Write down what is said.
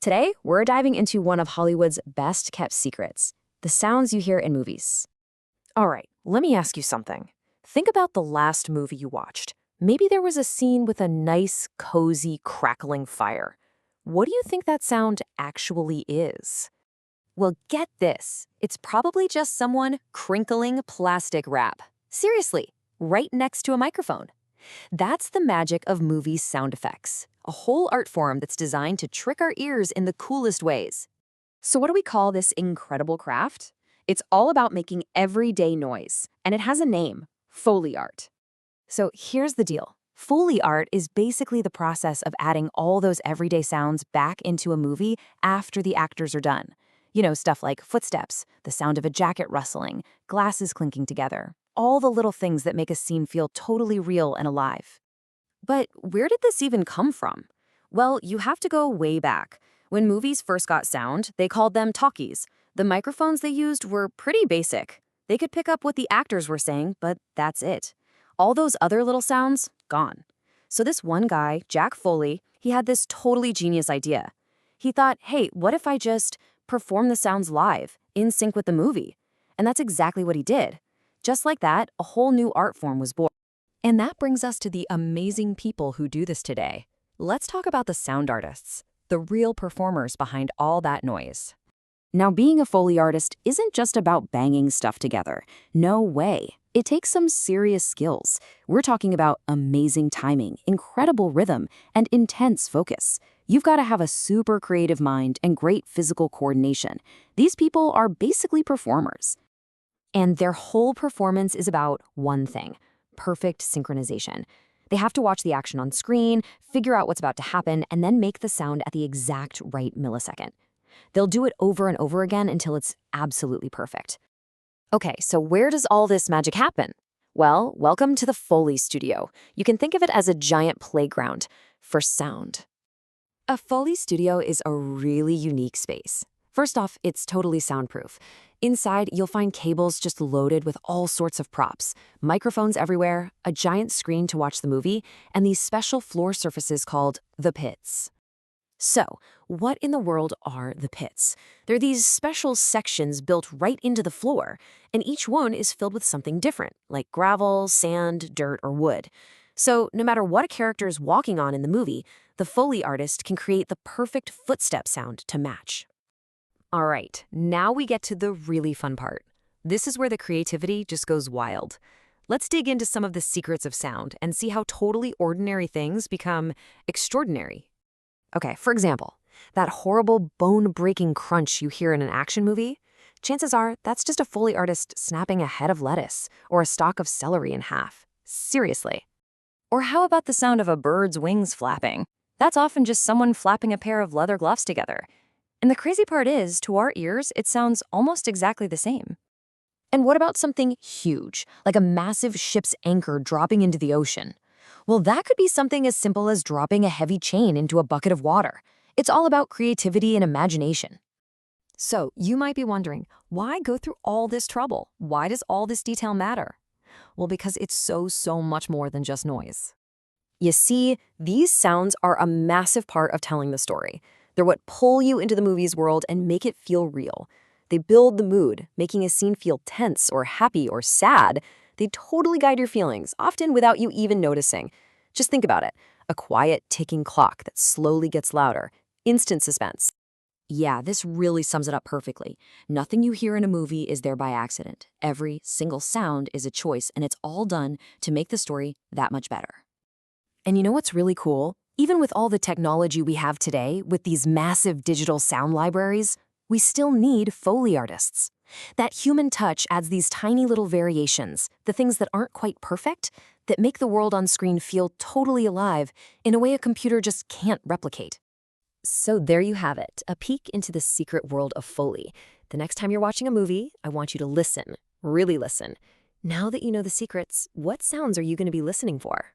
Today, we're diving into one of Hollywood's best-kept secrets, the sounds you hear in movies. All right, let me ask you something. Think about the last movie you watched. Maybe there was a scene with a nice, cozy, crackling fire. What do you think that sound actually is? Well, get this. It's probably just someone crinkling plastic wrap. Seriously, right next to a microphone. That's the magic of movie sound effects, a whole art form that's designed to trick our ears in the coolest ways. So what do we call this incredible craft? It's all about making everyday noise, and it has a name, Foley art. So here's the deal. Foley art is basically the process of adding all those everyday sounds back into a movie after the actors are done. You know, stuff like footsteps, the sound of a jacket rustling, glasses clinking together, all the little things that make a scene feel totally real and alive. But where did this even come from? Well, you have to go way back. When movies first got sound, they called them talkies. The microphones they used were pretty basic. They could pick up what the actors were saying, but that's it. All those other little sounds, gone. So this one guy, Jack Foley, he had this totally genius idea. He thought, hey, what if I just perform the sounds live, in sync with the movie? And that's exactly what he did. Just like that, a whole new art form was born. And that brings us to the amazing people who do this today. Let's talk about the sound artists, the real performers behind all that noise. Now, being a Foley artist isn't just about banging stuff together. No way. It takes some serious skills. We're talking about amazing timing, incredible rhythm, and intense focus. You've got to have a super creative mind and great physical coordination. These people are basically performers. And their whole performance is about one thing: perfect synchronization. They have to watch the action on screen, figure out what's about to happen, and then make the sound at the exact right millisecond. They'll do it over and over again until it's absolutely perfect. Okay, so where does all this magic happen? Well, welcome to the Foley studio. You can think of it as a giant playground for sound. A Foley studio is a really unique space. First off, it's totally soundproof. Inside, you'll find cables just loaded with all sorts of props, microphones everywhere, a giant screen to watch the movie, and these special floor surfaces called the pits. So, what in the world are the pits? They're these special sections built right into the floor, and each one is filled with something different, like gravel, sand, dirt, or wood. So, no matter what a character is walking on in the movie, the Foley artist can create the perfect footstep sound to match. All right, now we get to the really fun part. This is where the creativity just goes wild. Let's dig into some of the secrets of sound and see how totally ordinary things become extraordinary. Okay, for example, that horrible bone-breaking crunch you hear in an action movie, chances are that's just a Foley artist snapping a head of lettuce or a stalk of celery in half. Seriously. Or how about the sound of a bird's wings flapping? That's often just someone flapping a pair of leather gloves together. And the crazy part is, to our ears, it sounds almost exactly the same. And what about something huge, like a massive ship's anchor dropping into the ocean? Well, that could be something as simple as dropping a heavy chain into a bucket of water. It's all about creativity and imagination. So, you might be wondering, why go through all this trouble? Why does all this detail matter? Well, because it's so much more than just noise. You see, these sounds are a massive part of telling the story. They're what pull you into the movie's world and make it feel real. They build the mood, making a scene feel tense or happy or sad. They totally guide your feelings, often without you even noticing. Just think about it. A quiet, ticking clock that slowly gets louder. Instant suspense. Yeah, this really sums it up perfectly. Nothing you hear in a movie is there by accident. Every single sound is a choice, and it's all done to make the story that much better. And you know what's really cool? Even with all the technology we have today, with these massive digital sound libraries, we still need Foley artists. That human touch adds these tiny little variations, the things that aren't quite perfect, that make the world on screen feel totally alive in a way a computer just can't replicate. So there you have it, a peek into the secret world of Foley. The next time you're watching a movie, I want you to listen, really listen. Now that you know the secrets, what sounds are you going to be listening for?